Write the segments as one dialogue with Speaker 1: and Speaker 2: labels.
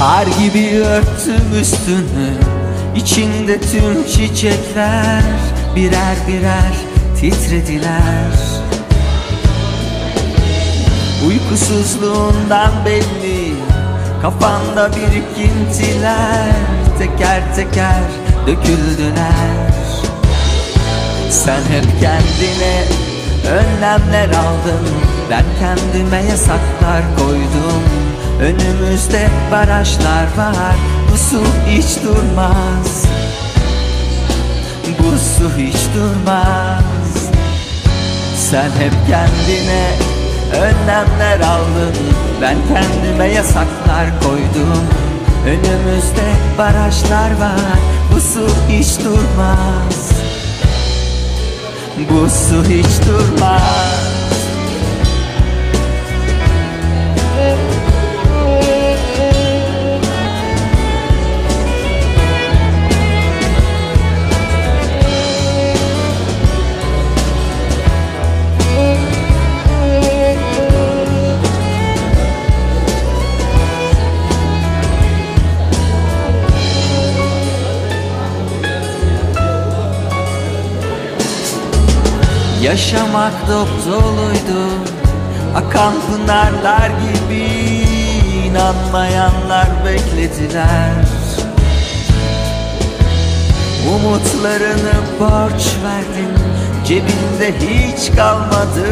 Speaker 1: Kar gibi örttüm üstünü, içinde tüm çiçekler birer birer titrediler. Uykusuzluğundan belli, kafanda birikintiler teker teker döküldüler. Sen hep kendine önlemler aldın, ben kendime yasaklar koydum. Önümüzde barajlar var, bu su hiç durmaz. Bu su hiç durmaz. Sen hep kendine önlemler aldın, ben kendime yasaklar koydum. Önümüzde barajlar var, bu su hiç durmaz. Bu su hiç durmaz. Yaşamak dop doluydu, akan pınarlar gibi. İnanmayanlar beklediler. Umutlarını borç verdin, cebinde hiç kalmadı.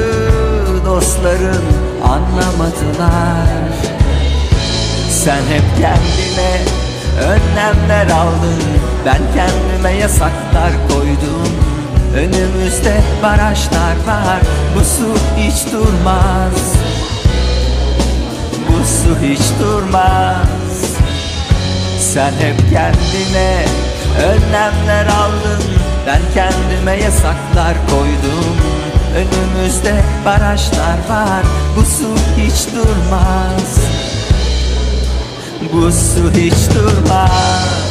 Speaker 1: Dostların anlamadılar. Sen hep kendine önlemler aldın, ben kendime yasaklar koydum. Önümüzde barajlar var, bu su hiç durmaz. Bu su hiç durmaz. Sen hep kendine önlemler aldın, ben kendime yasaklar koydum. Önümüzde barajlar var, bu su hiç durmaz. Bu su hiç durmaz.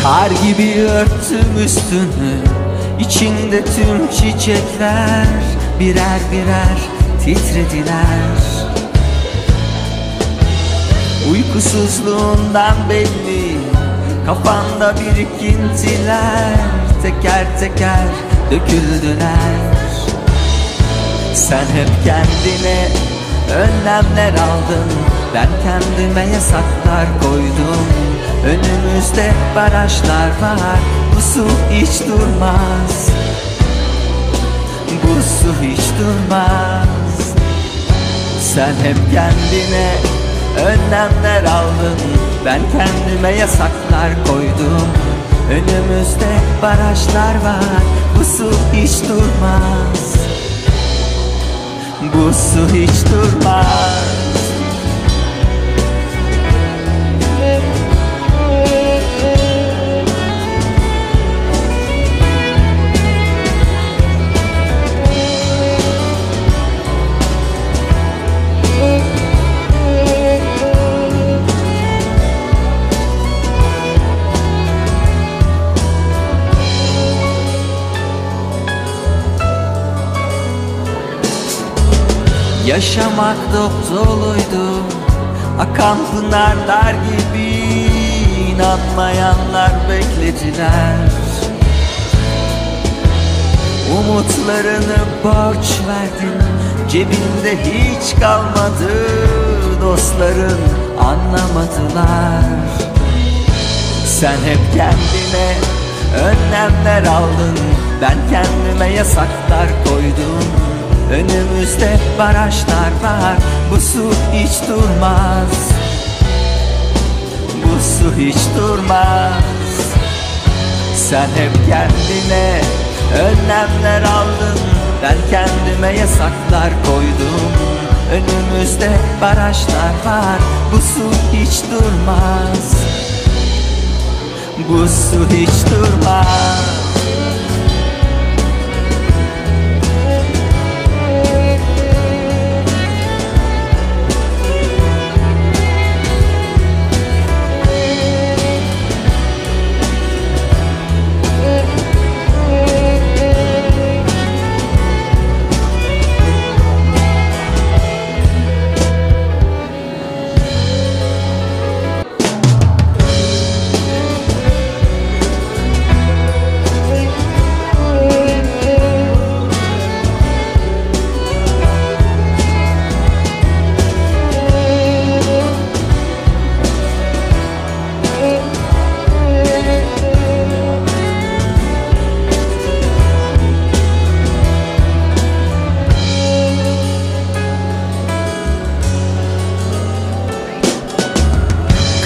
Speaker 1: Kar gibi örttüm üstünü, içinde tüm çiçekler birer birer titrediler. Uykusuzluğundan belli, kafanda birikintiler teker teker döküldüler. Sen hep kendine önlemler aldın, ben kendime yasaklar koydum. Önümüzde barajlar var, bu su hiç durmaz. Bu su hiç durmaz. Sen hep kendine önlemler aldın, ben kendime yasaklar koydum. Önümüzde barajlar var, bu su hiç durmaz. Bu su hiç durmaz. Yaşamak dop doluydu, akan pınarlar gibi. İnanmayanlar beklediler. Umutlarını borç verdin, cebinde hiç kalmadı. Dostların anlamadılar. Sen hep kendine önlemler aldın, ben kendime yasaklar koydum. Önümüzde barajlar var, bu su hiç durmaz. Bu su hiç durmaz. Sen hep kendine önlemler aldın, ben kendime yasaklar koydum. Önümüzde barajlar var, bu su hiç durmaz. Bu su hiç durmaz.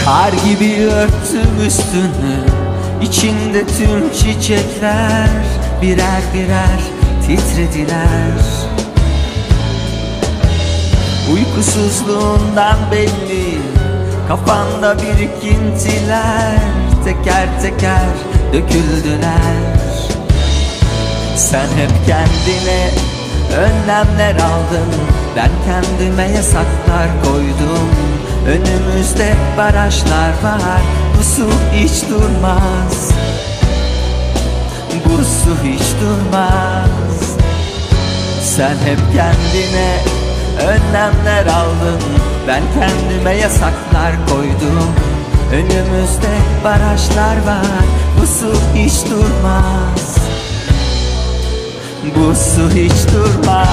Speaker 1: Kar gibi örttüm üstünü, içinde tüm çiçekler birer birer titrediler. Uykusuzluğundan belli, kafanda birikintiler teker teker döküldüler. Sen hep kendine önlemler aldın, ben kendime yasaklar koydum. Önümüzde barajlar var, bu su hiç durmaz. Bu su hiç durmaz. Sen hep kendine önlemler aldın, ben kendime yasaklar koydum. Önümüzde barajlar var, bu su hiç durmaz. Bu su hiç durmaz.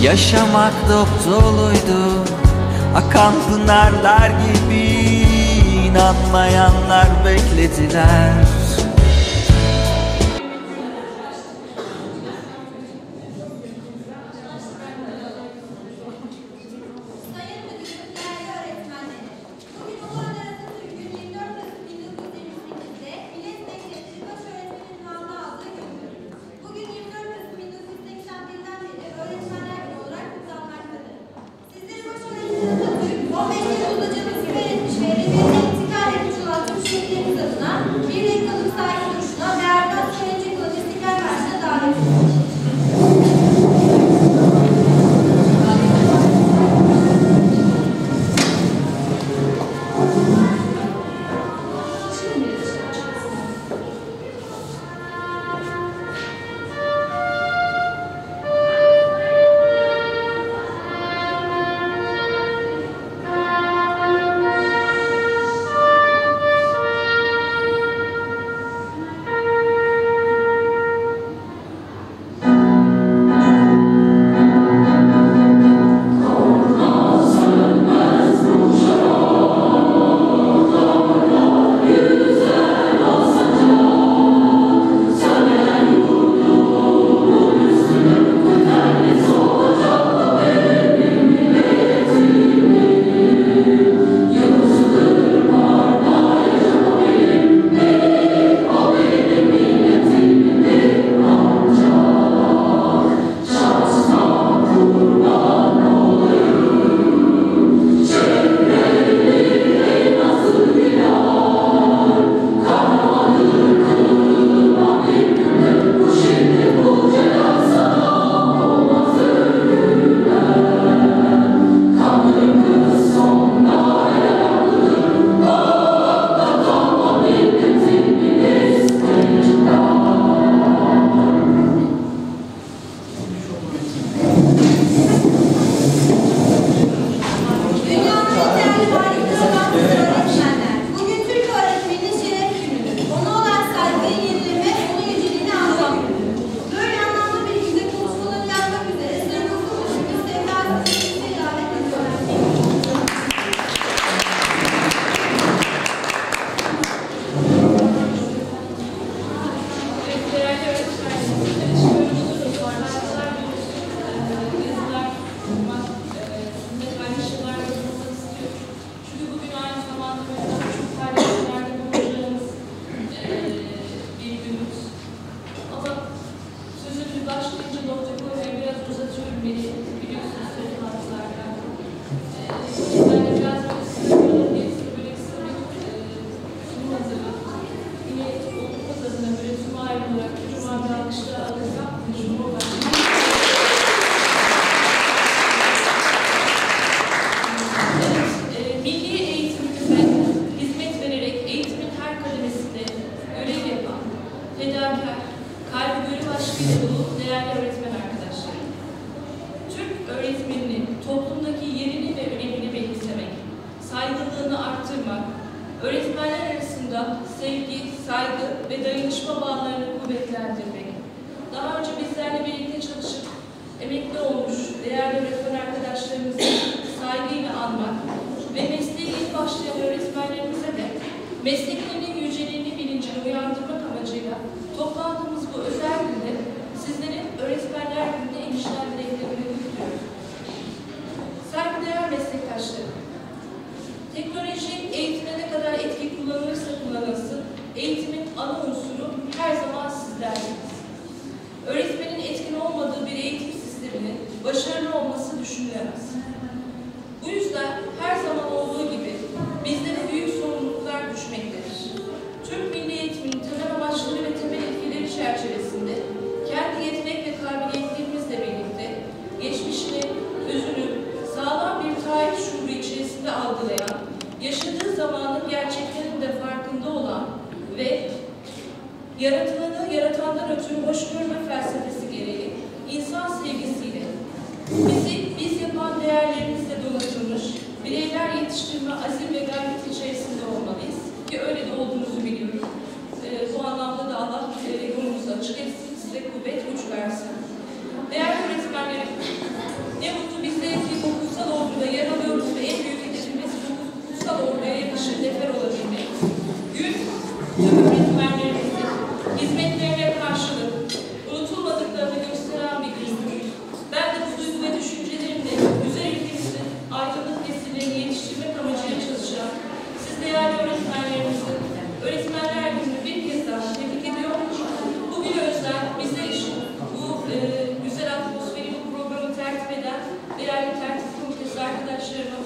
Speaker 1: Yaşamak dop doluydu, akan pınarlar gibi, inanmayanlar beklediler.
Speaker 2: Bir dakika arasında sevgi, saygı ve dayanışma bağlarını kuvvetlendirmek. Daha önce bizlerle birlikte çalışıp emekli olmuş değerli öğretmen arkadaşlarımızı saygıyla anmak ve mesleğe yeni başlayan öğretmenlerimize de mesleklerinin yüceliğini bilincini uyandırmak amacıyla toplandığımız bu özel günde sizlerin Öğretmenler Günü'nde en içten dileklerini kutluyorum. Saygıdeğer meslektaşlarım, teknoloji eğitimde ne kadar etki kullanılırsa kullanılsın, eğitimin ana unsuru her zaman sizlersiniz. Öğretmenin etkin olmadığı bir eğitim sisteminin başarılı olması düşünülemez. Bu yüzden her zaman olduğu gibi bizlere büyük sorumluluklar düşmektedir. Türk Milli Eğitim'in temel amaçları ve temel etkileri çerçevesinde kendi yetenek ve kabiliyetlerimizle birlikte geçmişini, özünü sağlam bir tarih şuuru içerisinde algılayan, yaşadığı zamanın gerçeklerinin de farkında olan ve yaratılanı yaratandan ötürü hoş görme felsefesi gereği insan sevgisiyle biz yapan değerlerimizle donatılmış bireyler yetiştirme azim ve gayret içerisinde olmalıyız ki öyle de olduğunuzu biliyorum. Bu anlamda da Allah yolunuzu açık etsin, size kuvvet, güç versin. Değerli öğretmenlerim, ne mutlu bizlere ki bu kutsal orduda yer alıyoruz ve en büyük hedefimiz bu kutsal orduya yakışır nefer olabilmek. Gün tüm öğretmenlerimizin hizmetlerine karşılık unutulmadıklarını gösteren bir gündür. Ben de bu duygu ve düşüncelerimle güzel ülkemizin aydınlık nesillerini yetiştirmek amacıyla çalışan siz değerli öğretmenlerimizin Öğretmenler Günü'nü bir kez daha tebrik ediyorum. Bugün özel bizler için bu güzel atmosferi, bu programı tertip eden değerli tertip komitesi arkadaşlarıma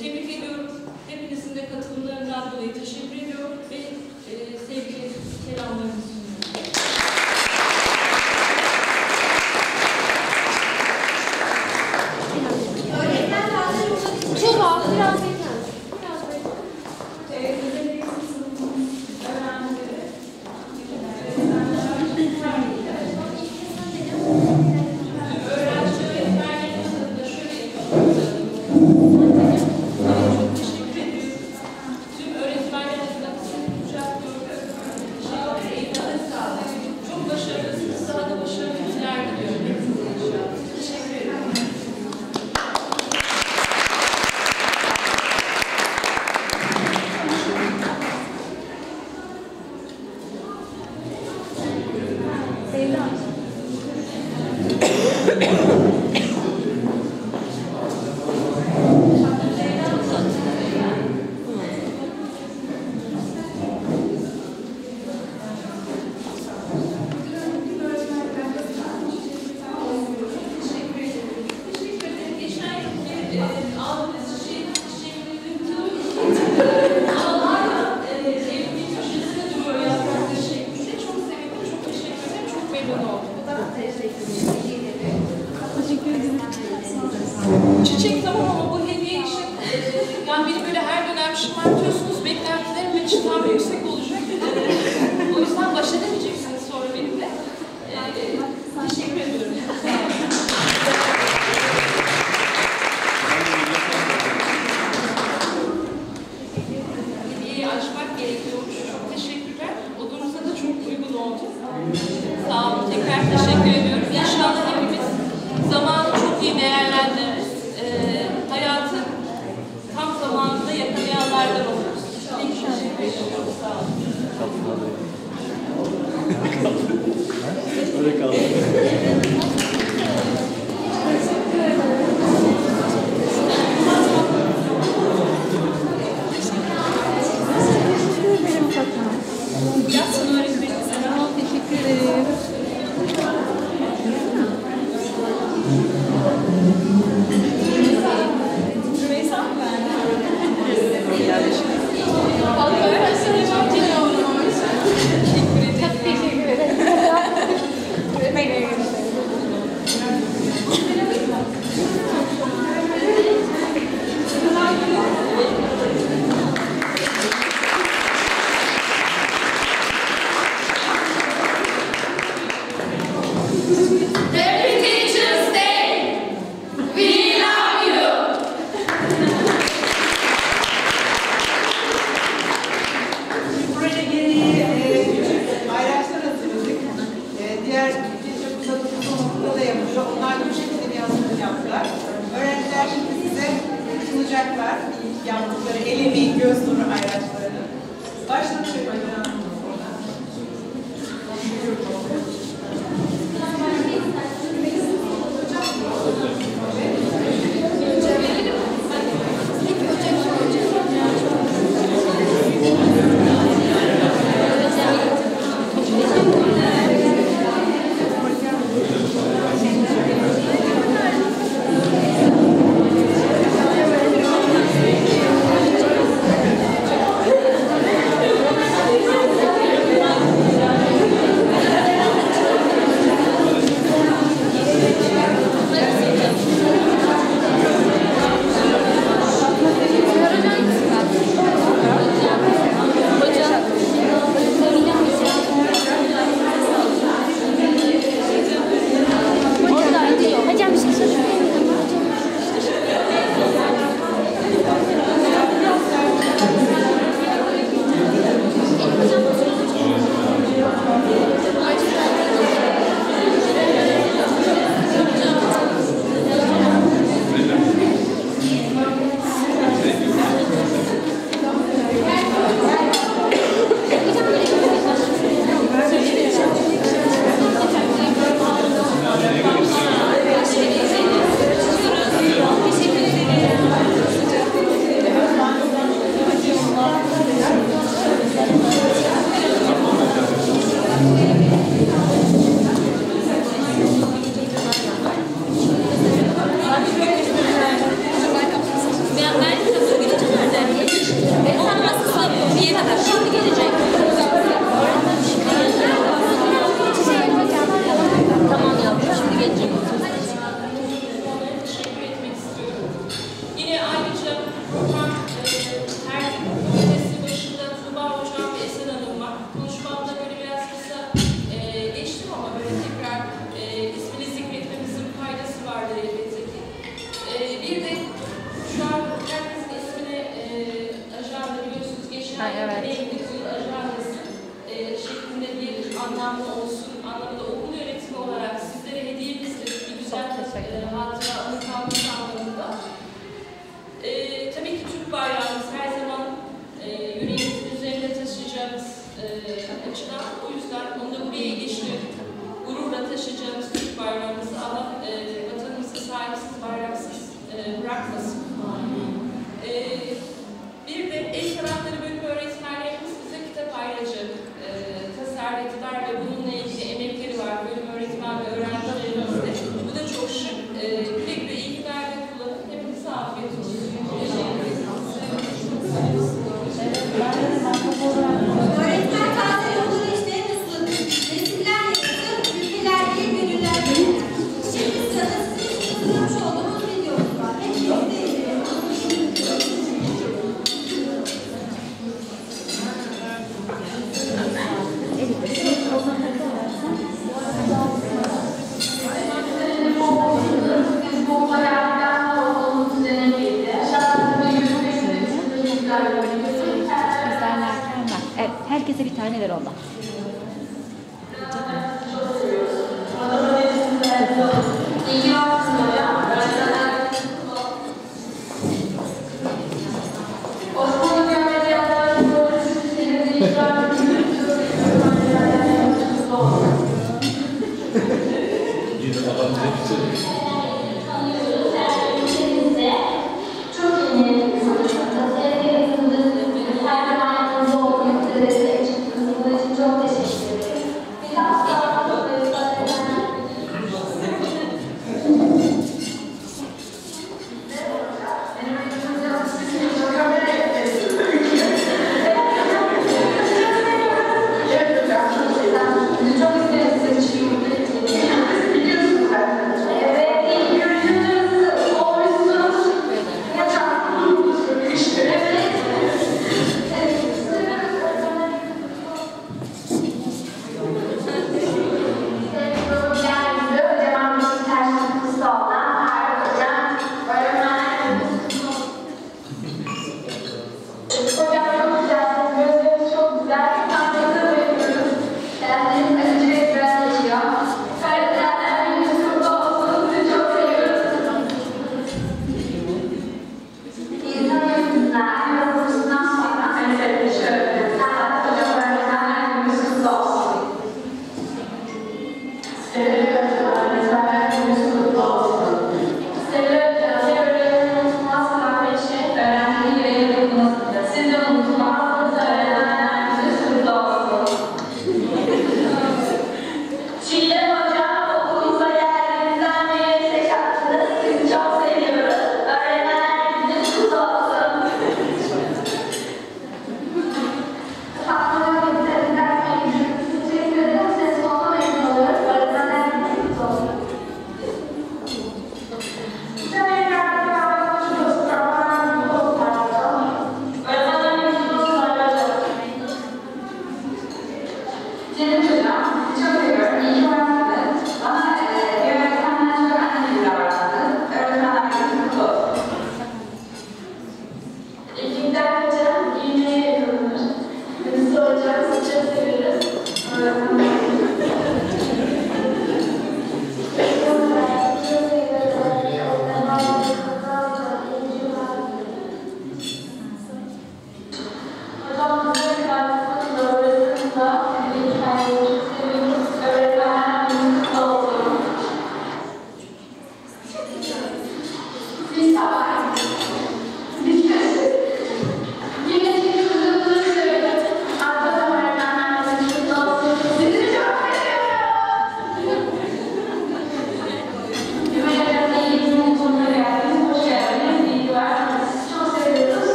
Speaker 2: tebrik ediyorum. Hepinizin de katılımlarından dolayı teşekkür ediyorum ve sevgili selamlarımı sunuyorum.
Speaker 3: Tuğba, biraz bekler.
Speaker 2: Çiçek tamam ama bu hediye için yani beni böyle her dönem şımartıyorsunuz. Beklentilerim ve çıtam yüksek olacak. O yüzden baş edemeyeceksiniz sonra benimle. Teşekkür ediyorum. Hediyeyi açmak gerekiyormuş. Çok teşekkürler. Odanıza da çok uygun oldu. Sağ olun. Tekrar teşekkür ediyorum. İnşallah hepimiz zamanı çok iyi değerlendiririz. Hayatı tam zamanında yakalayanlardan oluruz. Teşekkür ediyorum. Sağ olun.
Speaker 4: Öyle kaldı.
Speaker 2: Yatsın öğretmenim.
Speaker 3: Teşekkür ederim.
Speaker 2: Rümeysa mı ben? Teşekkür ederim.
Speaker 3: Teşekkür ederim. Herkese bir tane ver ondan.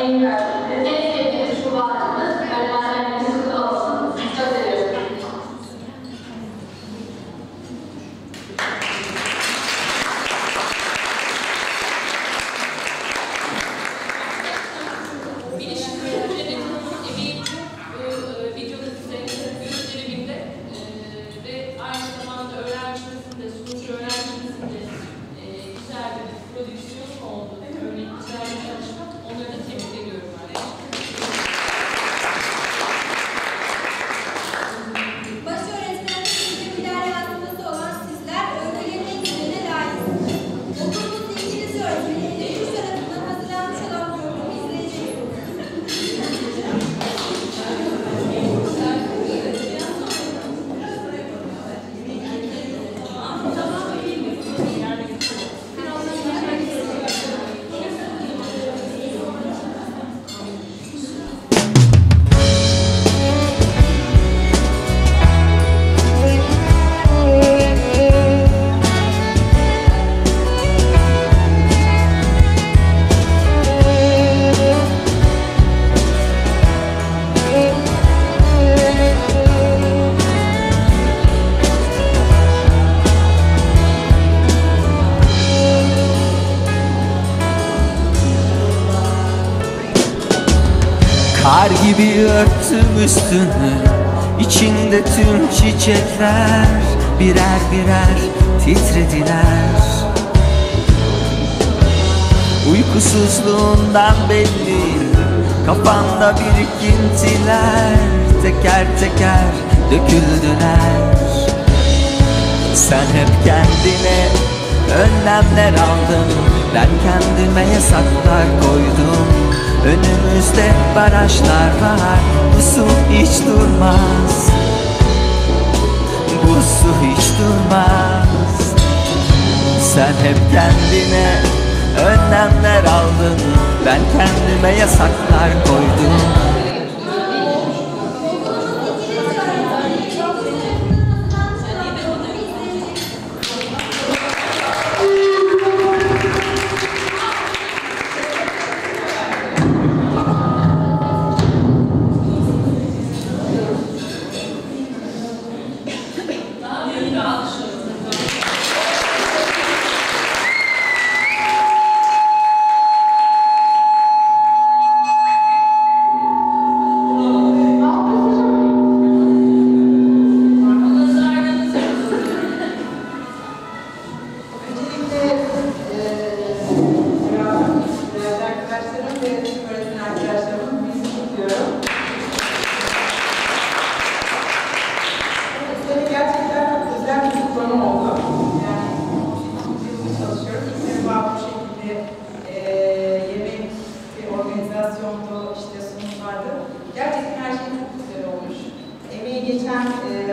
Speaker 5: En
Speaker 1: Kar gibi örttüm üstünü, içinde tüm çiçekler birer birer titrediler. Uykusuzluğundan belli, kafanda birikintiler teker teker döküldüler. Sen hep kendine önlemler aldın, ben kendime yasaklar koydum. Önümüzde barajlar var, bu su hiç durmaz, bu su hiç durmaz. Sen hep kendine önlemler aldın, ben kendime yasaklar koydum.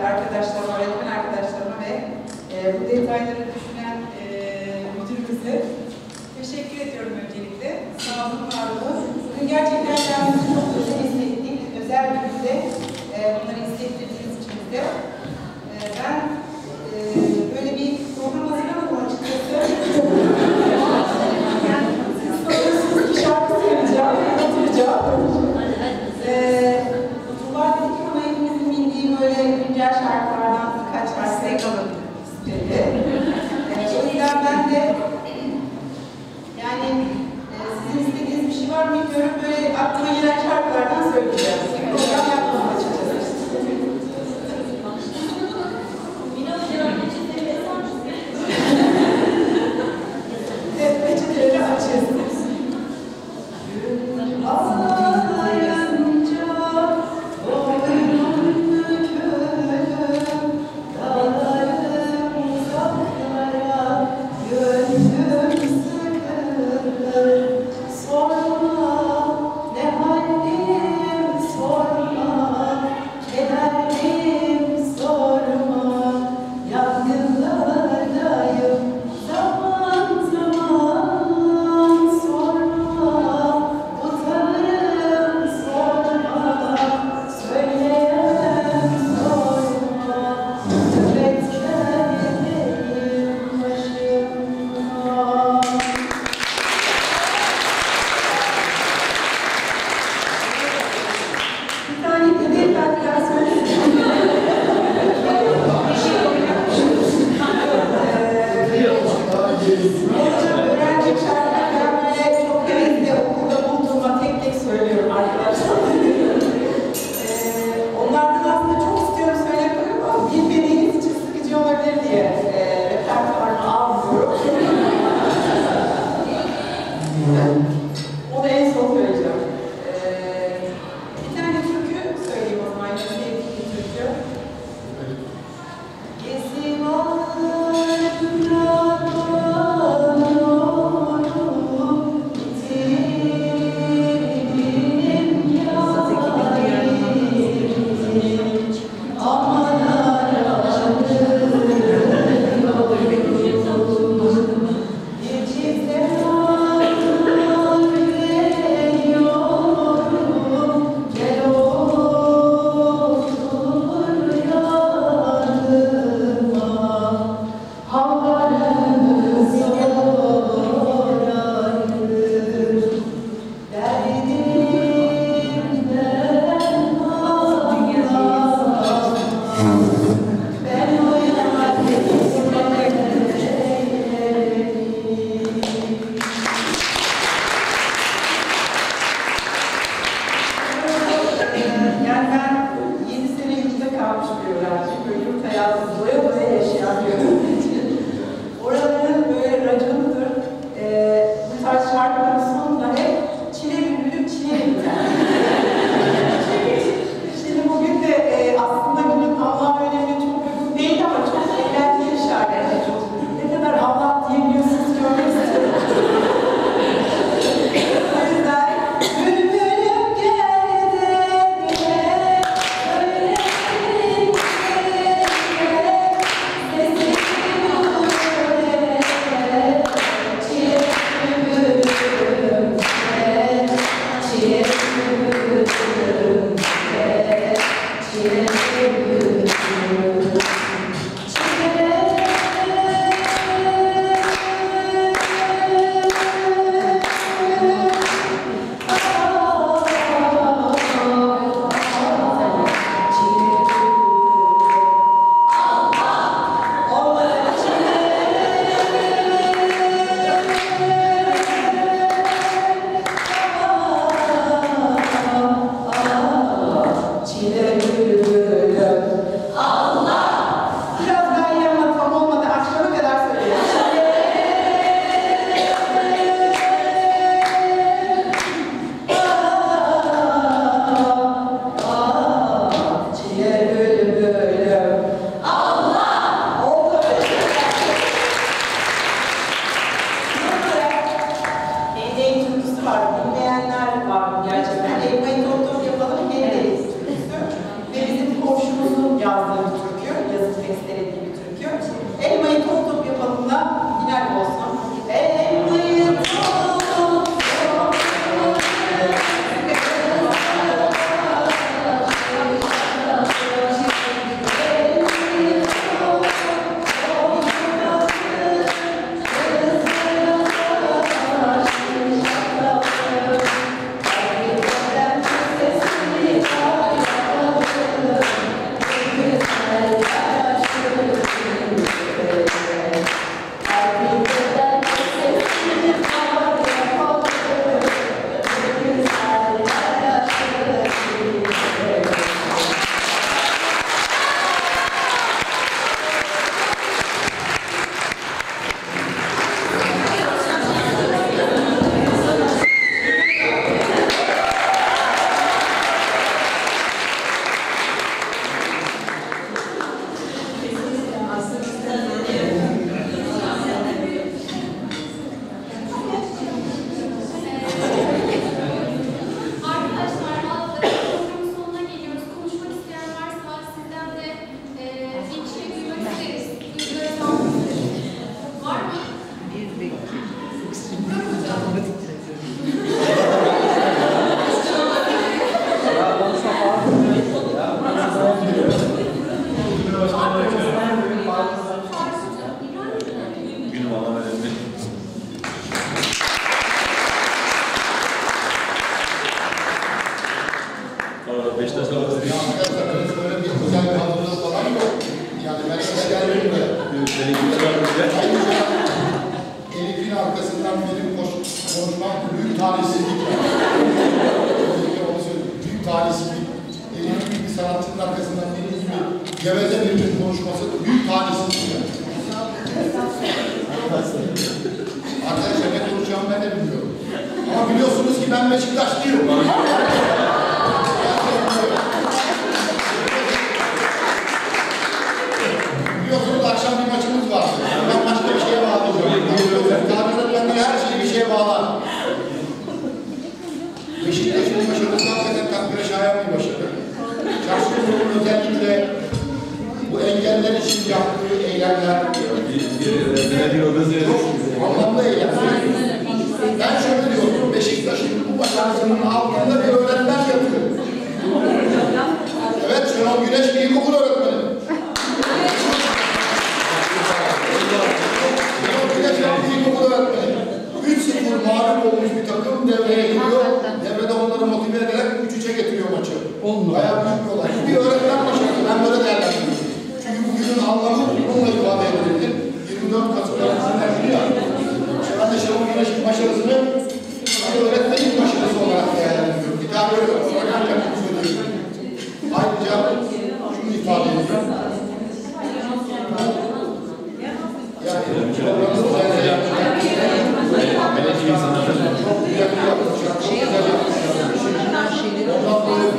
Speaker 5: Arkadaşlarıma, öğretmen arkadaşlarıma ve bu detayları düşünen müdürümüze teşekkür ediyorum öncelikle. Sağ olun, var olun. Bugün gerçekten kendimizi çok özel hissettik. Özel bir günde bunları hissettirdiğiniz için de. Ben böyle bir program hazırlamadım açıkçası. Siz soruyorsunuz ki şarkı söyleyeceğim, oturacağım. Tuğba dedik ama hepimizin bildiği böyle güncel şarkılardan birkaç şarkı kalın istedi. O yüzden ben de yani sizin istediğiniz bir şey var mı bilmiyorum, böyle aklıma gelen şarkılardan söyleyeceğim. Program yapmam açıkçası. Evet, peçeteleri açıyorsunuz. Onu en son söyleyeceğim. Bir tane türkü söyleyeyim o zaman. Sevdiğim bir türkü. Geçizem var, dinleyenler var gerçekten. Elmayı top top yapalım, yenileriz türküsü. Ve bizim komşumuzun yazdığı bir türkü, yazıp bestelediği bir türkü. Elmayı top top yapalım da final olsun. Elmayı top top
Speaker 6: Elif'in arkasından benim konuşmam büyük talihsizlik. Büyük talihsizlik. Elif'in gibi bir sanatçının arkasından benim gibi geveze birinin konuşması büyük talihsizlik. Arkadaşlar ne konuşacağımı ben de bilmiyorum. Ama biliyorsunuz ki ben Beşiktaşlıyım. Biliyorsunuz akşam bir maçımız var. Ben başka bir şeye bağlayacağım. Tabirlerden her şeyi bir şeye bağlar. Beşiktaş'ın başarısı hakikaten takdire şayan bir başarı. Çarşı'nın özellikle bu engeller için yaptığı eylemler çok anlamlı eylemler. Ben şöyle diyorum, Beşiktaş'ın bu başarısının altında bir öğretmen yatıyor. Evet, Şenol Güneş bir ilkokul öğretmeni. İlkokul öğretmeni. 3-0 mağlup olmuş bir takım devreye giriyor. Devrede onları motive ederek 3-3'e getiriyor maçı. Bayağı büyük bir olay. Bir öğretmen başarısı. Ben böyle değerlendiriyorum. Çünkü bugünün anlamı bununla ifade edilir. 24 Kasım'da ya. Ben de Şenol Güneş'in başarısını öğretmenin başarısı olarak değerlendiriyorum. Bir daha böyle olarak söylüyorum. Ayrıca şunu ifade ediyorum.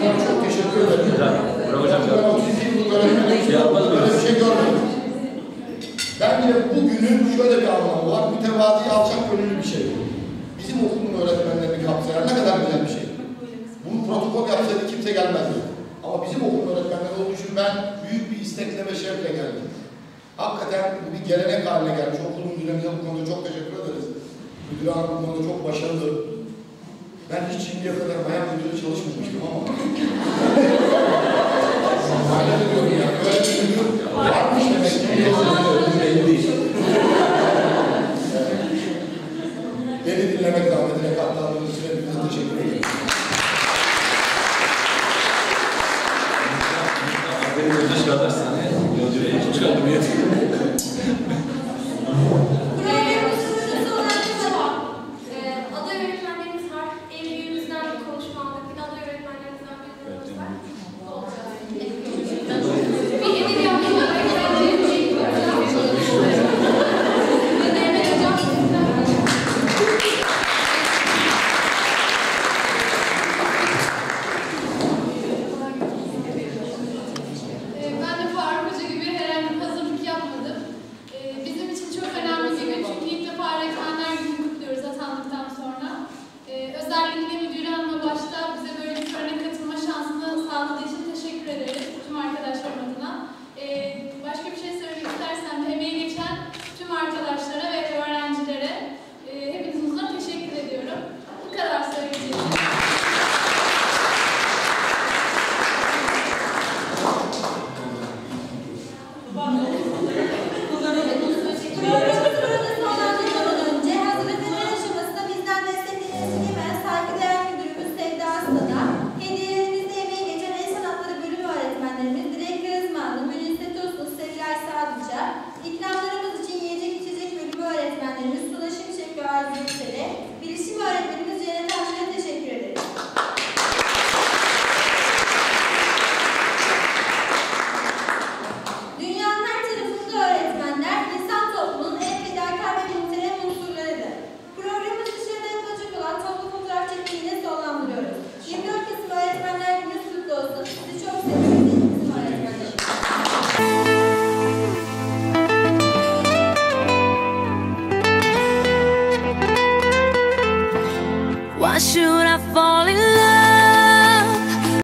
Speaker 6: Yani çok teşekkür ederim. Böyle bir şey görmedim. Bence bugünün şöyle bir anlamı var. Mütevazi, alçak gönüllü bir şey. Bizim okulun öğretmenlerini kapsayan ne kadar güzel bir şey. Bunu protokol yapsaydı kimse gelmezdi. Ama bizim okulun öğretmenleri olduğu için ben büyük bir istekle ve şevkle geldim. Hakikaten bir gelenek haline gelmiş. Okulun müdürlerine bu konuda çok teşekkür ederiz. Müdür hanım bu konuda çok başarılı. Ben hiç şimdiye kadar bayan müdürü çalışmamıştım ama. Hala diyorum ya, böyle bir müdür varmış demek ki. Belli değil. Beni dinlemek zahmetine katlandığınız için hepinize teşekkür ederim.
Speaker 4: Benim önce çıkartırsın. Yolcuya çıkardım yeter.
Speaker 7: Programımızın sonuna devam. Aday öğretmenlerimiz var. En büyüğümüzden bir konuşma aldık. Bir de aday öğretmenlerimizden bir konuşma var. Bir edebiyat Ben de
Speaker 8: Özellikle müdür hanıma başta bize böyle bir törene katılma şansını sağladığı için teşekkür ederiz tüm arkadaşlarım adına. Başka bir şey söylemek istersem de emeği geçen tüm arkadaşlara